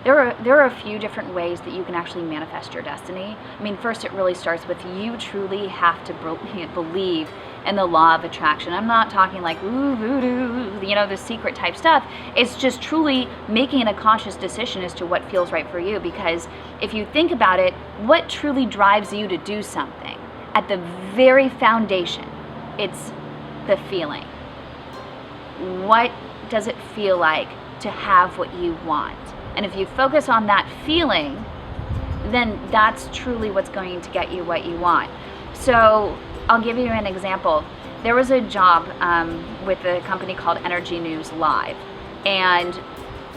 there are a few different ways that you can actually manifest your destiny. I mean, first it really starts with you truly have to believe in the law of attraction. I'm not talking like ooh voodoo, the secret type stuff. It's just truly making a conscious decision as to what feels right for you, because if you think about it, what truly drives you to do something? At the very foundation, it's the feeling. What does it feel like to have what you want? And if you focus on that feeling, then that's truly what's going to get you what you want. So I'll give you an example. There was a job with a company called Energy News Live, and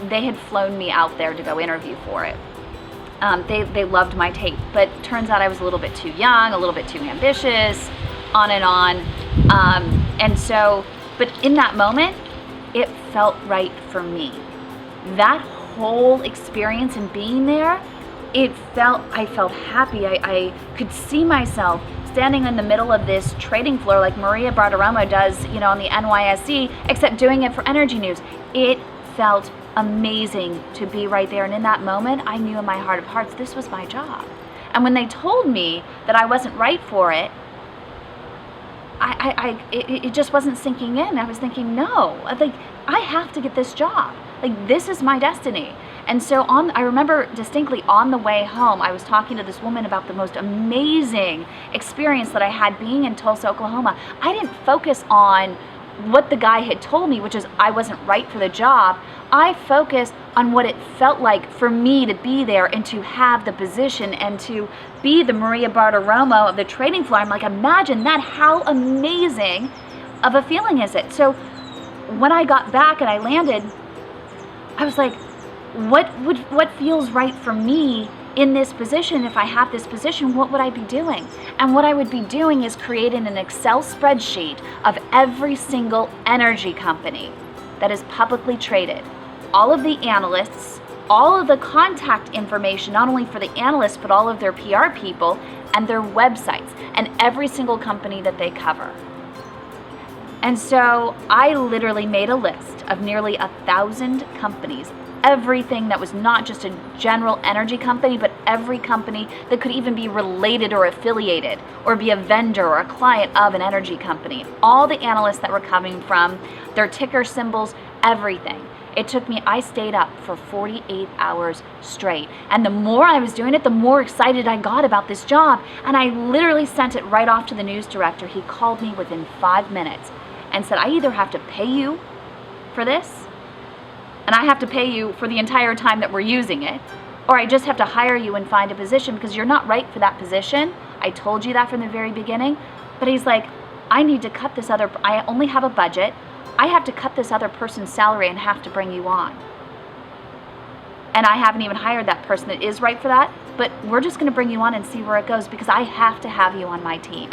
they had flown me out there to go interview for it. They loved my tape, but turns out I was a little bit too young, a little bit too ambitious, on and on. But in that moment, it felt right for me. That whole experience and being there, I felt happy. I could see myself standing in the middle of this trading floor like Maria Bartiromo does, on the NYSE, except doing it for Energy News. It felt amazing to be right there. And in that moment, I knew in my heart of hearts, this was my job. And when they told me that I wasn't right for it, it just wasn't sinking in. I was thinking, no, I have to get this job. This is my destiny. And so I remember distinctly on the way home, I was talking to this woman about the most amazing experience that I had being in Tulsa, Oklahoma. I didn't focus on what the guy had told me, which is I wasn't right for the job. I focused on what it felt like for me to be there and to have the position and to be the Maria Bartiromo of the trading floor. I'm like, imagine that. How amazing of a feeling is it? So when I got back and I landed, I was like, what feels right for me in this position? If I have this position, what would I be doing? And what I would be doing is creating an Excel spreadsheet of every single energy company that is publicly traded, all of the analysts, all of the contact information, not only for the analysts, but all of their PR people and their websites and every single company that they cover. And so I literally made a list of nearly 1,000 companies, everything that was not just a general energy company, but every company that could even be related or affiliated or be a vendor or a client of an energy company. All the analysts that were coming from, their ticker symbols, everything. I stayed up for 48 hours straight. And the more I was doing it, the more excited I got about this job. And I literally sent it right off to the news director. He called me within 5 minutes and said, I either have to pay you for this, and I have to pay you for the entire time that we're using it, or I just have to hire you and find a position because you're not right for that position. I told you that from the very beginning. But he's like, I need to cut this I only have a budget. I have to cut this other person's salary and have to bring you on. And I haven't even hired that person that is right for that, but we're just going to bring you on and see where it goes because I have to have you on my team.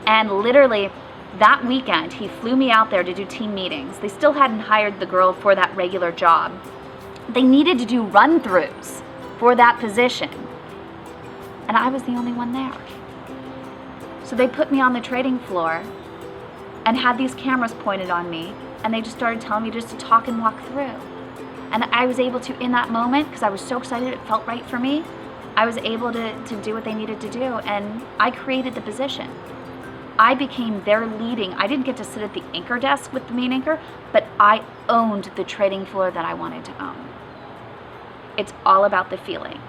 And literally, that weekend, he flew me out there to do team meetings. They still hadn't hired the girl for that regular job. They needed to do run-throughs for that position. And I was the only one there. So they put me on the trading floor and had these cameras pointed on me, and they just started telling me just to talk and walk through. And I was able to, in that moment, because I was so excited, it felt right for me, I was able to do what they needed to do, and I created the position. I became their leading. I didn't get to sit at the anchor desk with the main anchor, but I owned the trading floor that I wanted to own. It's all about the feeling.